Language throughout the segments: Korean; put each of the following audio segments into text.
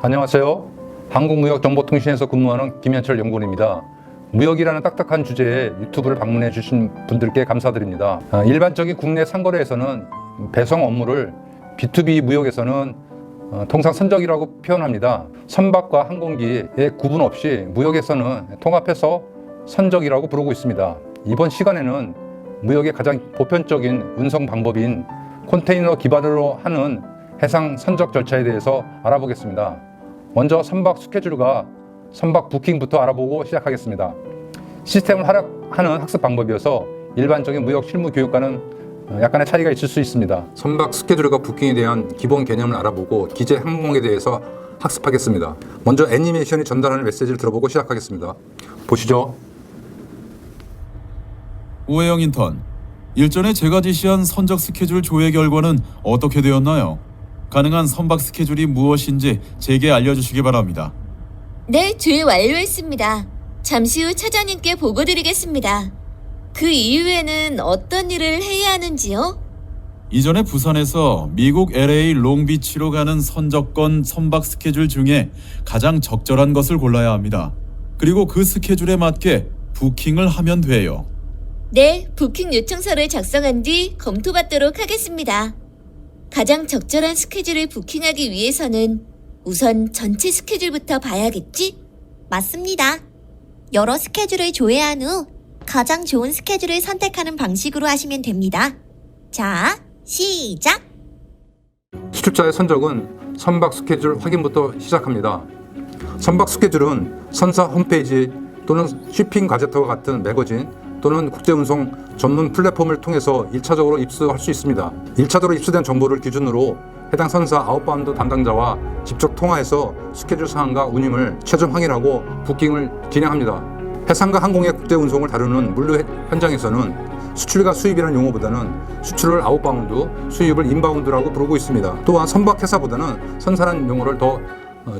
안녕하세요. 한국무역정보통신에서 근무하는 김현철 연구원입니다. 무역이라는 딱딱한 주제에 유튜브를 방문해 주신 분들께 감사드립니다. 일반적인 국내 상거래에서는 배송 업무를 B2B 무역에서는 통상 선적이라고 표현합니다. 선박과 항공기의 구분 없이 무역에서는 통합해서 선적이라고 부르고 있습니다. 이번 시간에는 무역의 가장 보편적인 운송 방법인 컨테이너 기반으로 하는 해상 선적 절차에 대해서 알아보겠습니다. 먼저 선박 스케줄과 선박 부킹부터 알아보고 시작하겠습니다. 시스템을 활용하는 학습 방법이어서 일반적인 무역 실무 교육과는 약간의 차이가 있을 수 있습니다. 선박 스케줄과 부킹에 대한 기본 개념을 알아보고 기재 항공에 대해서 학습하겠습니다. 먼저 애니메이션이 전달하는 메시지를 들어보고 시작하겠습니다. 보시죠. 오해영 인턴, 일전에 제가 지시한 선적 스케줄 조회 결과는 어떻게 되었나요? 가능한 선박 스케줄이 무엇인지 제게 알려주시기 바랍니다. 네, 조회 완료했습니다. 잠시 후 차장님께 보고드리겠습니다. 그 이후에는 어떤 일을 해야 하는지요? 이전에 부산에서 미국 LA 롱비치로 가는 선적권 선박 스케줄 중에 가장 적절한 것을 골라야 합니다. 그리고 그 스케줄에 맞게 부킹을 하면 돼요. 네, 부킹 요청서를 작성한 뒤 검토받도록 하겠습니다. 가장 적절한 스케줄을 부킹하기 위해서는 우선 전체 스케줄부터 봐야겠지? 맞습니다. 여러 스케줄을 조회한 후 가장 좋은 스케줄을 선택하는 방식으로 하시면 됩니다. 자, 시작! 수출자의 선적은 선박 스케줄 확인부터 시작합니다. 선박 스케줄은 선사 홈페이지 또는 쉬핑 가제트와 같은 매거진 또는 국제운송 전문 플랫폼을 통해서 1차적으로 입수할 수 있습니다. 1차적으로 입수된 정보를 기준으로 해당 선사 아웃바운드 담당자와 직접 통화해서 스케줄 사항과 운임을 최종 확인하고 부킹을 진행합니다. 해상과 항공의 국제운송을 다루는 물류 현장에서는 수출과 수입이라는 용어보다는 수출을 아웃바운드, 수입을 인바운드라고 부르고 있습니다. 또한 선박 회사보다는 선사라는 용어를 더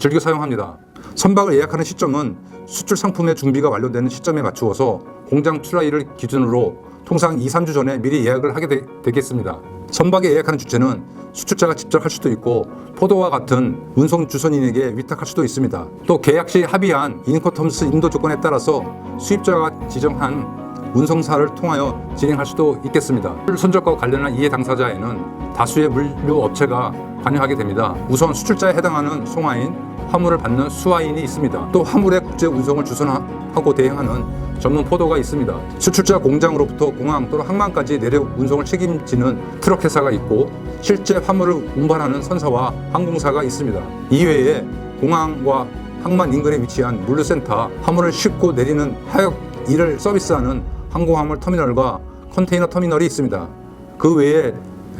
즐겨 사용합니다. 선박을 예약하는 시점은 수출 상품의 준비가 완료되는 시점에 맞추어서 공장 출하일을 기준으로 통상 2-3주 전에 미리 예약을 하게 되겠습니다. 선박에 예약하는 주체는 수출자가 직접 할 수도 있고 포도와 같은 운송 주선인에게 위탁할 수도 있습니다. 또 계약 시 합의한 인커텀스 인도 조건에 따라서 수입자가 지정한 운송사를 통하여 진행할 수도 있겠습니다. 선적과 관련한 이해 당사자에는 다수의 물류 업체가 관여하게 됩니다. 우선 수출자에 해당하는 송화인, 화물을 받는 수화인이 있습니다. 또 화물의 국제 운송을 주선하고 대행하는 전문 포도가 있습니다. 수출자 공장으로부터 공항 또는 항만까지 내륙 운송을 책임지는 트럭 회사가 있고 실제 화물을 운반하는 선사와 항공사가 있습니다. 이외에 공항과 항만 인근에 위치한 물류센터, 화물을 싣고 내리는 하역 일을 서비스하는 항공화물 터미널과 컨테이너 터미널이 있습니다. 그 외에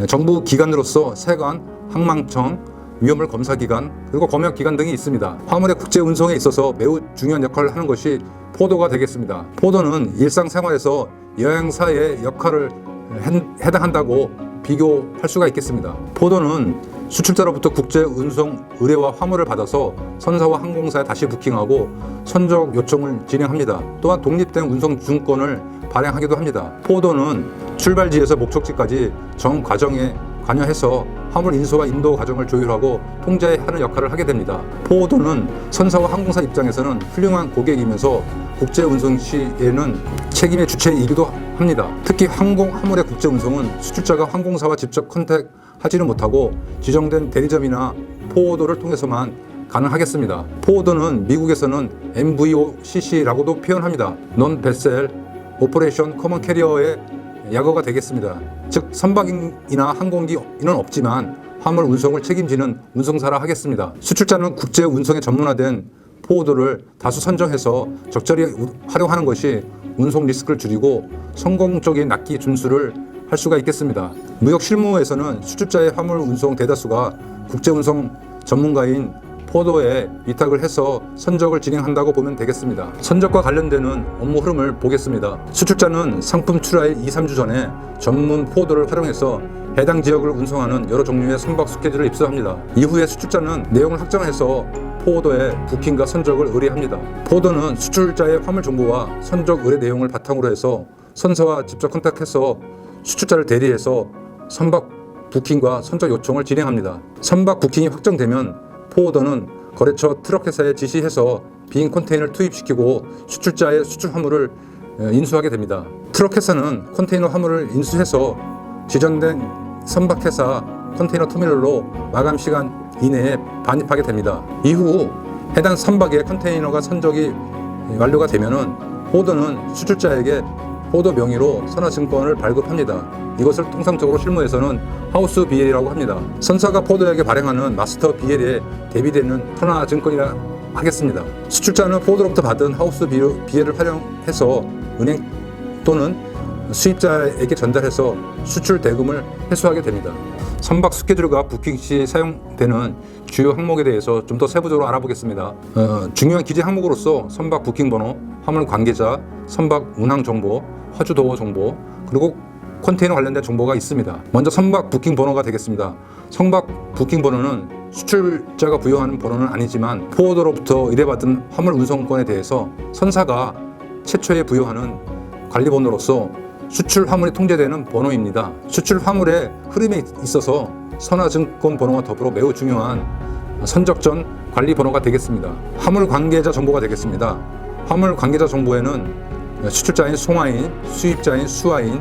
정부 기관으로서 세관, 항망청, 위험물 검사 기관, 그리고 검역 기관 등이 있습니다. 화물의 국제 운송에 있어서 매우 중요한 역할을 하는 것이 포도가 되겠습니다. 포도는 일상생활에서 여행사의 역할을 해당한다고 비교할 수가 있겠습니다. 포도는 수출자로부터 국제 운송 의뢰와 화물을 받아서 선사와 항공사에 다시 부킹하고 선적 요청을 진행합니다. 또한 독립된 운송 주권을 발행하기도 합니다. 포도는 출발지에서 목적지까지 전 과정에 관여해서 화물 인수와 인도 과정을 조율하고 통제하는 역할을 하게 됩니다. 포도는 선사와 항공사 입장에서는 훌륭한 고객이면서 국제 운송 시에는 책임의 주체이기도 합니다. 특히 화물의 국제 운송은 수출자가 항공사와 직접 컨택하지는 못하고 지정된 대리점이나 포워더를 통해서만 가능하겠습니다. 포워더는 미국에서는 MVOCC라고도 표현합니다. Non Vessel Operation Common Carrier의 약어가 되겠습니다. 즉 선박이나 항공기는 없지만 화물 운송을 책임지는 운송사라 하겠습니다. 수출자는 국제 운송에 전문화된 포워더를 다수 선정해서 적절히 활용하는 것이 운송 리스크를 줄이고 성공적인 납기 준수를 할 수가 있겠습니다. 무역 실무에서는 수출자의 화물 운송 대다수가 국제 운송 전문가인 포도에 위탁을 해서 선적을 진행한다고 보면 되겠습니다. 선적과 관련되는 업무 흐름을 보겠습니다. 수출자는 상품 출하일 2-3주 전에 전문 포도를 활용해서 해당 지역을 운송하는 여러 종류의 선박 스케줄을 입수합니다. 이후에 수출자는 내용을 확정해서 포도의 부킹과 선적을 의뢰합니다. 포도는 수출자의 화물 정보와 선적 의뢰 내용을 바탕으로 해서 선사와 직접 컨택해서 수출자를 대리해서 선박 부킹과 선적 요청을 진행합니다. 선박 부킹이 확정되면 포워더는 거래처 트럭회사에 지시해서 빈 컨테이너를 투입시키고 수출자의 수출 화물을 인수하게 됩니다. 트럭회사는 컨테이너 화물을 인수해서 지정된 선박회사 컨테이너 터미널로 마감 시간 이내에 반입하게 됩니다. 이후 해당 선박의 컨테이너가 선적이 완료가 되면은 포더는 수출자에게 포더 명의로 선화증권을 발급합니다. 이것을 통상적으로 실무에서는 하우스 BL이라고 합니다. 선사가 포더에게 발행하는 마스터 BL에 대비되는 선화증권이라 하겠습니다. 수출자는 포더로부터 받은 하우스 BL을 활용해서 은행 또는 수입자에게 전달해서 수출 대금을 회수하게 됩니다. 선박 스케줄과 부킹 시 사용되는 주요 항목에 대해서 좀 더 세부적으로 알아보겠습니다. 중요한 기재 항목으로서 선박 부킹 번호, 화물 관계자, 선박 운항 정보, 화주 도어 정보, 그리고 컨테이너 관련된 정보가 있습니다. 먼저 선박 부킹 번호가 되겠습니다. 선박 부킹 번호는 수출자가 부여하는 번호는 아니지만 포워더로부터 의뢰받은 화물 운송권에 대해서 선사가 최초에 부여하는 관리 번호로서 수출 화물이 통제되는 번호입니다. 수출 화물의 흐름에 있어서 선화증권 번호와 더불어 매우 중요한 선적전 관리 번호가 되겠습니다. 화물 관계자 정보가 되겠습니다. 화물 관계자 정보에는 수출자인 송화인, 수입자인 수화인,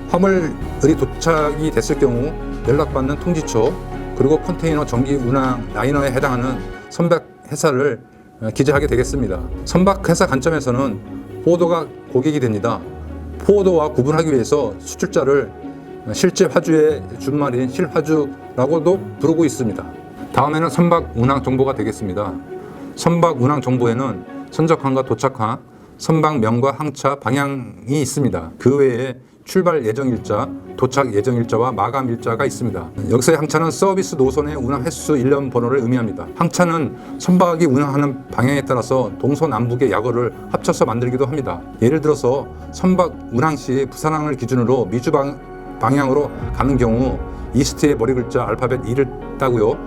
화물이 도착이 됐을 경우 연락받는 통지처, 그리고 컨테이너 정기 운항 라이너에 해당하는 선박 회사를 기재하게 되겠습니다. 선박 회사 관점에서는 포워더가 고객이 됩니다. 포워더와 구분하기 위해서 수출자를 실제 화주의 준말인 실화주라고도 부르고 있습니다. 다음에는 선박 운항 정보가 되겠습니다. 선박 운항 정보에는 선적항과 도착항, 선박명과 항차 방향이 있습니다. 그 외에 출발 예정일자, 도착 예정일자와 마감일자가 있습니다. 여기서의 항차는 서비스 노선의 운항 횟수 일련 번호를 의미합니다. 항차는 선박이 운항하는 방향에 따라서 동서남북의 약어를 합쳐서 만들기도 합니다. 예를 들어서 선박 운항 시 부산항을 기준으로 미주 방향으로 가는 경우 이스트의 머리 글자 알파벳 E를 따고요.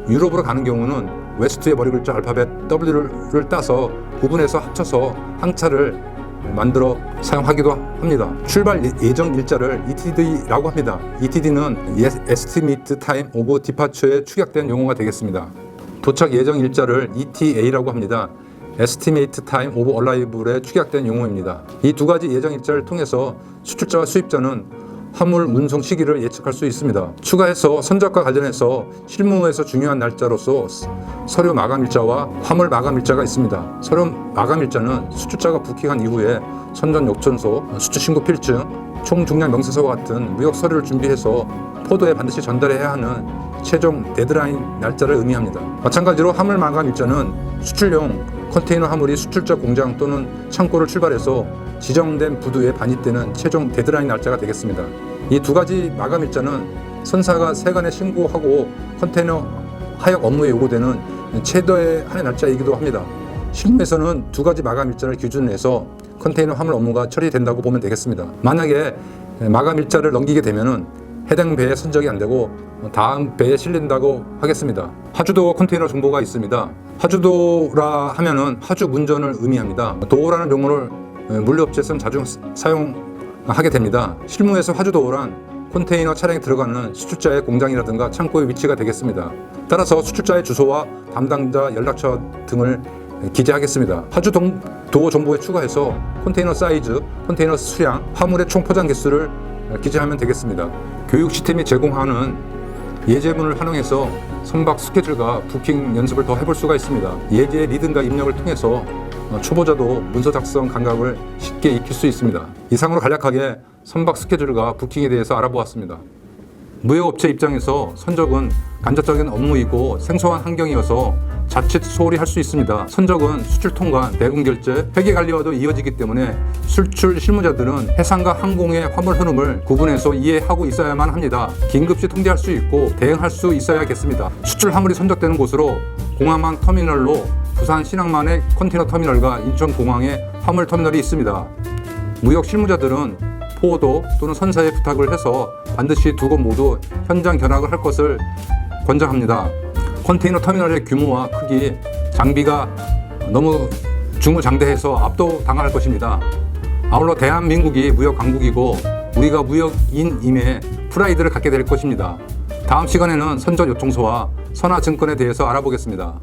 유럽으로 가는 경우는 웨스트의 머리 글자 알파벳 W를 따서 구분해서 합쳐서 항차를 만들어 사용하기도 합니다. 출발 예정 일자를 ETD라고 합니다. ETD는 Estimate Time of Departure에 축약된 용어가 되겠습니다. 도착 예정 일자를 ETA라고 합니다. Estimate Time of Arrival에 축약된 용어입니다. 이 두 가지 예정 일자를 통해서 수출자와 수입자는 화물 운송 시기를 예측할 수 있습니다. 추가해서 선적과 관련해서 실무에서 중요한 날짜로서 서류 마감일자와 화물 마감일자가 있습니다. 서류 마감일자는 수출자가 부킹한 이후에 선전 요청서, 수출 신고 필증, 총중량 명세서와 같은 무역 서류를 준비해서 포도에 반드시 전달해야 하는 최종 데드라인 날짜를 의미합니다. 마찬가지로 화물 마감일자는 수출용 컨테이너 화물이 수출자 공장 또는 창고를 출발해서 지정된 부두에 반입되는 최종 데드라인 날짜가 되겠습니다. 이 두 가지 마감 일자는 선사가 세관에 신고하고 컨테이너 하역 업무에 요구되는 최대의 한해 날짜이기도 합니다. 실무에서는 두 가지 마감 일자를 기준으로 해서 컨테이너 화물 업무가 처리된다고 보면 되겠습니다. 만약에 마감 일자를 넘기게 되면은 해당 배에 선적이 안 되고 다음 배에 실린다고 하겠습니다. 하주도 컨테이너 정보가 있습니다. 하주도라 하면은 하주 문전을 의미합니다. 도어라는 용어를 물류업체에서는 자주 사용하게 됩니다. 실무에서 화주도어란 컨테이너 차량에 들어가는 수출자의 공장이라든가 창고의 위치가 되겠습니다. 따라서 수출자의 주소와 담당자 연락처 등을 기재하겠습니다. 하주도어 정보에 추가해서 컨테이너 사이즈, 컨테이너 수량, 화물의 총 포장 개수를 기재하면 되겠습니다. 교육 시스템이 제공하는 예제문을 활용해서 선박 스케줄과 부킹 연습을 더 해볼 수가 있습니다. 예제 리듬과 입력을 통해서 초보자도 문서 작성 감각을 쉽게 익힐 수 있습니다. 이상으로 간략하게 선박 스케줄과 부킹에 대해서 알아보았습니다. 무역업체 입장에서 선적은 간접적인 업무이고 생소한 환경이어서 자칫 소홀히 할 수 있습니다. 선적은 수출 통관, 대금 결제, 회계 관리와도 이어지기 때문에 수출 실무자들은 해상과 항공의 화물 흐름을 구분해서 이해하고 있어야만 합니다. 긴급시 통제할 수 있고 대응할 수 있어야겠습니다. 수출 화물이 선적되는 곳으로 공항망 터미널로 부산 신항만의 컨테이너 터미널과 인천공항의 화물 터미널이 있습니다. 무역 실무자들은 포워더 또는 선사에 부탁을 해서 반드시 두 곳 모두 현장 견학을 할 것을 권장합니다. 컨테이너 터미널의 규모와 크기, 장비가 너무 중후장대해서 압도당할 것입니다. 아울러 대한민국이 무역 강국이고 우리가 무역인임에 프라이드를 갖게 될 것입니다. 다음 시간에는 선적 요청서와 선화증권에 대해서 알아보겠습니다.